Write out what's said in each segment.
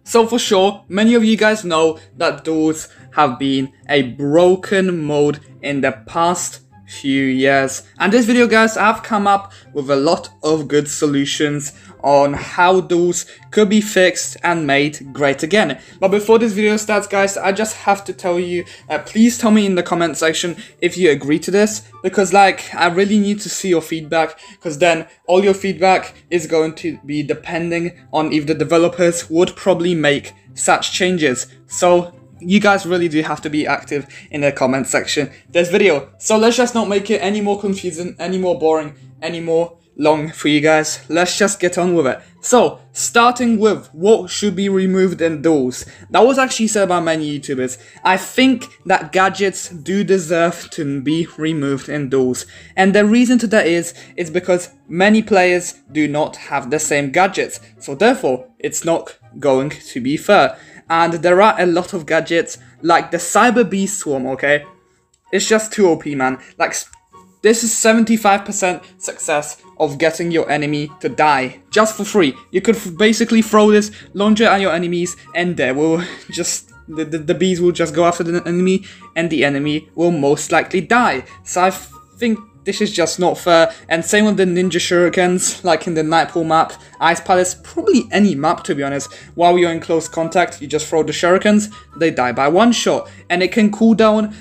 So for sure, many of you guys know that duels have been a broken mode in the past few years. And this video, guys, I've come up with a lot of good solutions on how duels could be fixed and made great again. But before this video starts, guys, I just have to tell you, please tell me in the comment section if you agree to this, because I really need to see your feedback, because then all your feedback is going to be depending on if the developers would probably make such changes. So you guys really do have to be active in the comment section this video. So let's just not make it any more confusing, any more boring, any more long for you guys. Let's just get on with it. So starting with what should be removed in duels. That was actually said by many YouTubers. I think that gadgets do deserve to be removed in duels, and the reason to that is because many players do not have the same gadgets, so therefore it's not going to be fair. And there are a lot of gadgets, like the Cyber Beast Swarm, okay? It's just too OP, man. This is 75% success of getting your enemy to die, just for free. You could basically throw this launcher at your enemies, and they will just, the bees will just go after the enemy, and the enemy will most likely die. So I think this is just not fair. And same with the ninja shurikens, like in the Nightpool map, Ice Palace, probably any map to be honest. While you're in close contact, you just throw the shurikens, they die by one shot, and it can cool down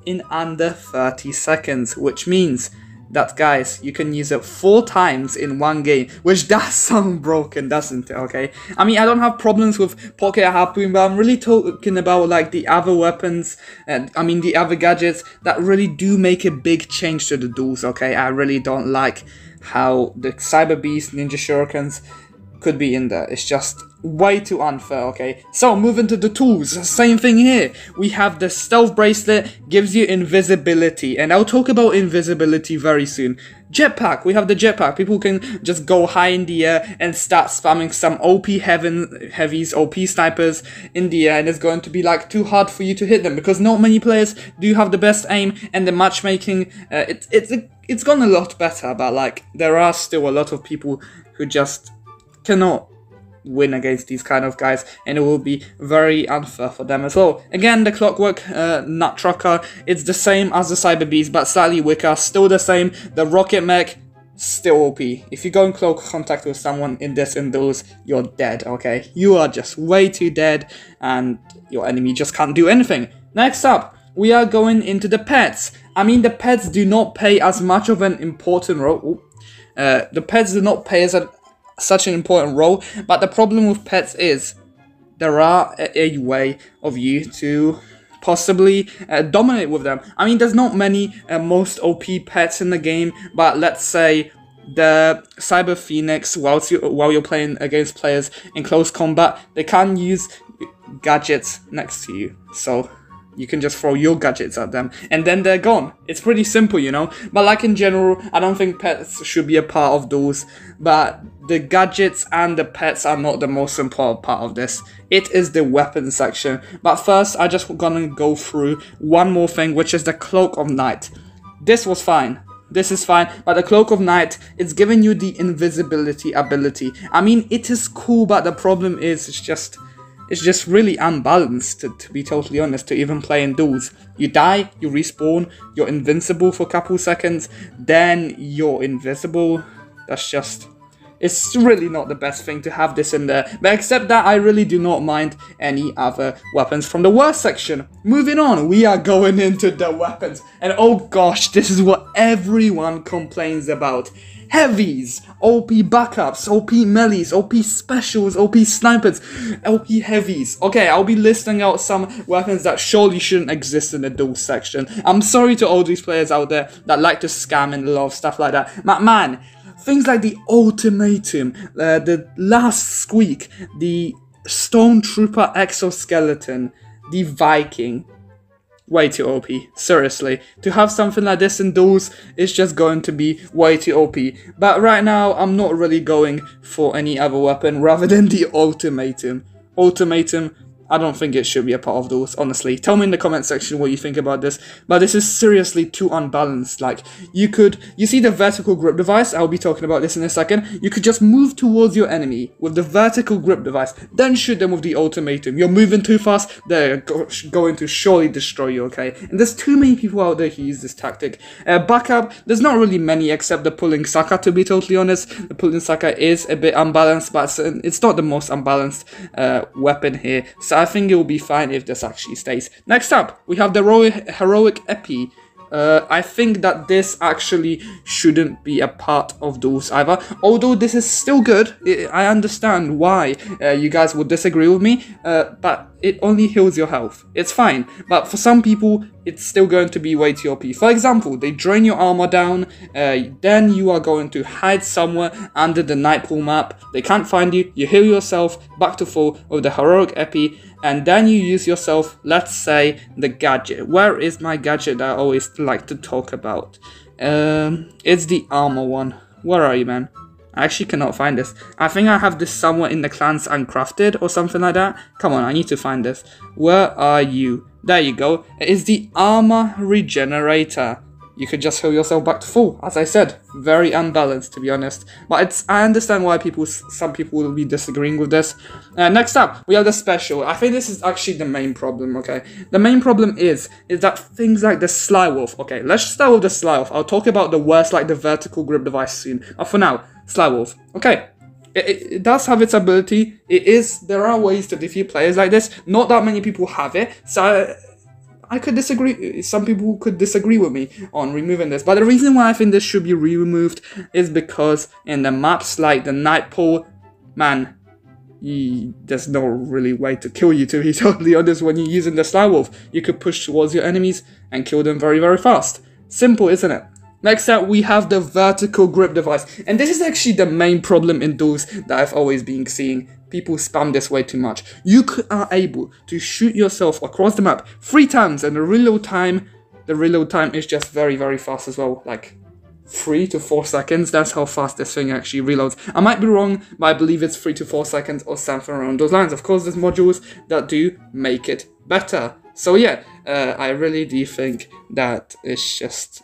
in under 30 seconds, which means that, guys, you can use it 4 times in one game, which does sound broken, doesn't it? Okay, I mean, I don't have problems with Pocket Harpoon, but I'm really talking about the other weapons, and I mean the other gadgets that really do make a big change to the duels. Okay, I really don't like how the Cyber Beast Ninja Shurikens could be in there. It's just way too unfair, okay? So moving to the tools, same thing here. We have the Stealth Bracelet, gives you invisibility, and I'll talk about invisibility very soon. Jetpack, we have the jetpack. People can just go high in the air and start spamming some OP heavies, OP snipers in the air, and it's going to be too hard for you to hit them, because not many players do have the best aim, and the matchmaking, it's gone a lot better, but there are still a lot of people who just cannot win against these kind of guys, and it will be very unfair for them as well. Again, the Clockwork Nut Trucker, it's the same as the Cyber Beast, but slightly weaker, still the same. The Rocket Mech, still OP. If you go in close contact with someone in duels, you're dead, okay? You are just way too dead, and your enemy just can't do anything. Next up, we are going into the pets. I mean, the pets do not play as much of an important role. The pets do not play such an important role, but the problem with pets is there are a way of you to possibly dominate with them. I mean, there's not many most OP pets in the game, but let's say the Cyber Phoenix, while you're playing against players in close combat, they can't use gadgets next to you, so you can just throw your gadgets at them, and then they're gone. It's pretty simple, you know? But in general, I don't think pets should be a part of duels, but the gadgets and the pets are not the most important part of this. It is the weapon section. But first, I just gonna go through one more thing, which is the Cloak of Night. This was fine. This is fine, but the Cloak of Night, it's giving you the invisibility ability. I mean, it is cool, but the problem is it's just really unbalanced, to be totally honest, to even play in duels. You die, you respawn, you're invincible for a couple seconds, then you're invisible. It's really not the best thing to have this in there. But except that, I really do not mind any other weapons from the worst section. Moving on, we are going into the weapons. And oh gosh, this is what everyone complains about. Heavies, OP backups, OP melees, OP specials, OP snipers, OP heavies. Okay, I'll be listing out some weapons that surely shouldn't exist in the duel section. I'm sorry to all these players out there that like to scam and a lot of stuff like that. But man, things like the Ultimatum, the Last Squeak, the Stormtrooper Exoskeleton, the Viking. Way too OP, seriously. To have something like this in duels is just going to be way too OP. But right now, I'm not really going for any other weapon rather than the Ultimatum. Ultimatum, I don't think it should be a part of those, honestly. Tell me in the comment section what you think about this. But this is seriously too unbalanced. Like, you see the vertical grip device, I'll be talking about this in a second. You could just move towards your enemy with the vertical grip device, then shoot them with the ultimatum. You're moving too fast, they're going to surely destroy you, okay? And there's too many people out there who use this tactic. Backup, there's not really many except the pulling sucker, to be totally honest. The pulling sucker is a bit unbalanced, but it's not the most unbalanced weapon here. So I think it will be fine if this actually stays. Next up, we have the heroic epi. I think that this actually shouldn't be a part of those either. Although this is still good, I understand why you guys would disagree with me, but it only heals your health. It's fine, but for some people, it's still going to be way too OP. For example, they drain your armor down, then you are going to hide somewhere under the Nightpool map. They can't find you, you heal yourself back to full with the heroic epi, and then you use yourself, let's say, the gadget. Where is my gadget that I always like to talk about? It's the armor one. Where are you, man? I actually cannot find this. I think I have this somewhere in the clans uncrafted or something like that. Come on, I need to find this. Where are you? There you go. It is the armor regenerator. You could just heal yourself back to full. As I said, very unbalanced, to be honest. But I understand why some people will be disagreeing with this. Next up, we have the special. I think this is actually the main problem, okay? The main problem is that things like the Sly Wolf. Okay, let's start with the Sly Wolf. I'll talk about the worst, like the vertical grip device soon. But for now, Sly Wolf. Okay. It does have its ability. There are ways to defeat players like this. Not that many people have it. So I could disagree, some people could disagree with me on removing this, but the reason why I think this should be removed is because in the maps like the Nightpool, man, there's no really way to kill you, to be totally honest. When you're using the Sly Wolf, you could push towards your enemies and kill them very, very fast. Simple, isn't it? Next up, we have the vertical grip device, and this is actually the main problem in those that I've always been seeing. People spam this way too much. You are able to shoot yourself across the map 3 times, and the reload time is just very, very fast as well. Like 3 to 4 seconds. That's how fast this thing actually reloads. I might be wrong, but I believe it's 3 to 4 seconds or something around those lines. Of course, there's modules that do make it better. So yeah, I really do think that it's just...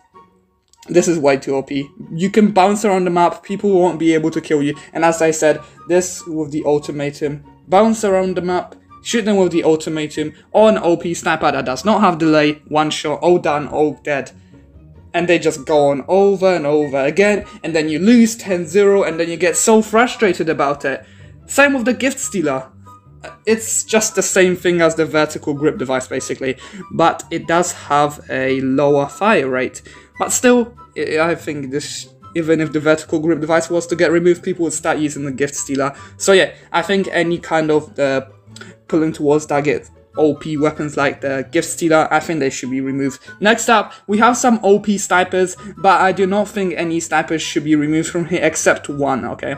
this is way too OP. You can bounce around the map, people won't be able to kill you. And as I said, this with the ultimatum, bounce around the map, shoot them with the ultimatum, or an OP sniper that does not have delay, one shot, all done, all dead. And they just go on over and over again, and then you lose 10-0, and then you get so frustrated about it. Same with the gift stealer. It's just the same thing as the vertical grip device basically, but it does have a lower fire rate. But still, I think this, even if the vertical grip device was to get removed, people would start using the gift stealer. So yeah, I think any kind of the pulling towards target OP weapons like the gift stealer, I think they should be removed. Next up, we have some OP snipers, but I do not think any snipers should be removed from here except one, okay?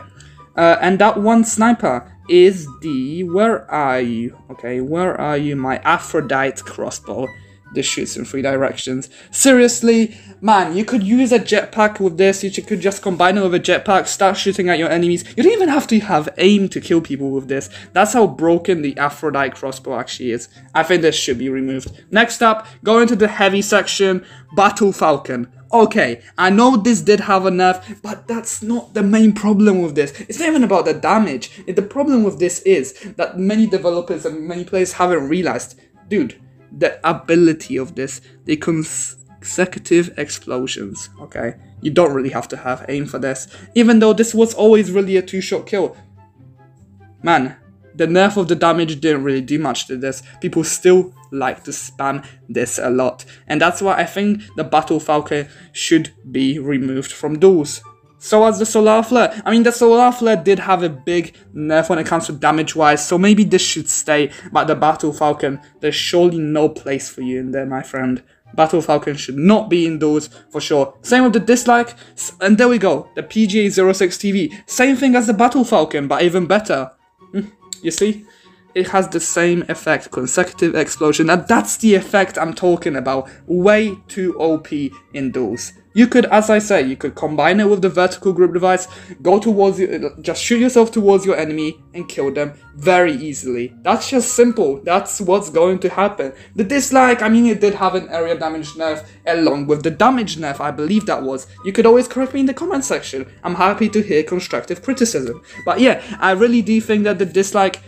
And that one sniper is the... where are you? Okay, where are you? My Aphrodite crossbow. This shoots in 3 directions. Seriously, man, you could use a jetpack with this. You could just combine it with a jetpack, start shooting at your enemies. You don't even have to have aim to kill people with this. That's how broken the Aphrodite crossbow actually is. I think this should be removed. Next up, going to the heavy section, Battle Falcon. Okay, I know this did have a nerf, but that's not the main problem with this. It's not even about the damage. The problem with this is that many developers and many players haven't realized, dude, the ability of this, the consecutive explosions, okay? You don't really have to have aim for this, even though this was always really a 2-shot kill. Man, the nerf of the damage didn't really do much to this. People still like to spam this a lot, and that's why I think the Battle Falcon should be removed from duels. So as the Solar Flare. I mean, the Solar Flare did have a big nerf when it comes to damage-wise, so maybe this should stay, but the Battle Falcon, there's surely no place for you in there, my friend. Battle Falcon should not be in those, for sure. Same with the dislike, and there we go, the PGA 06 TV. Same thing as the Battle Falcon, but even better. You see? it has the same effect, consecutive explosion, and that's the effect I'm talking about. Way too OP in duels. You could, as I say, you could combine it with the vertical group device, go towards you, just shoot yourself towards your enemy and kill them very easily. That's just simple. That's what's going to happen. The dislike, I mean, it did have an area damage nerf along with the damage nerf, I believe that was. You could always correct me in the comment section. I'm happy to hear constructive criticism. But yeah, I really do think that the dislike,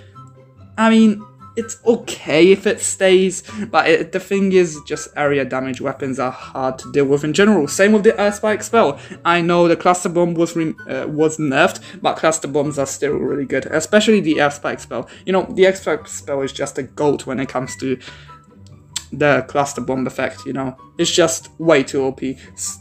I mean, it's okay if it stays, but the thing is, just area damage weapons are hard to deal with in general. Same with the air spike spell. I know the cluster bomb was nerfed, but cluster bombs are still really good, especially the air spike spell. You know, the air spike spell is just a goat when it comes to the cluster bomb effect, you know. It's just way too OP,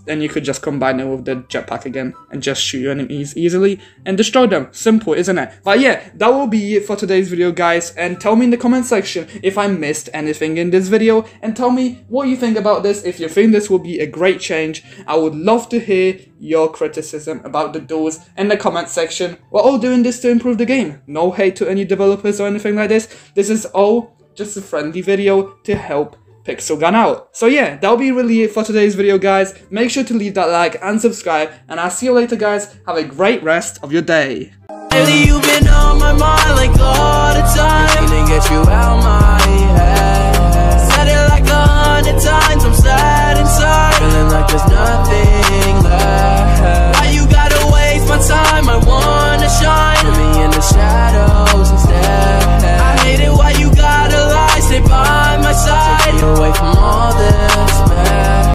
and you could just combine it with the jetpack again and just shoot your enemies easily and destroy them. Simple, isn't it? But yeah, that will be it for today's video, guys, and tell me in the comment section if I missed anything in this video, and tell me what you think about this. If you think this will be a great change, I would love to hear your criticism about the duels in the comment section. We're all doing this to improve the game. No hate to any developers or anything like this. This is all just a friendly video to help Pixel Gun out. So yeah, that'll be really it for today's video, guys. Make sure to leave that like and subscribe, and I'll see you later, guys. Have a great rest of your day. Lately you've been on my mind like all the time.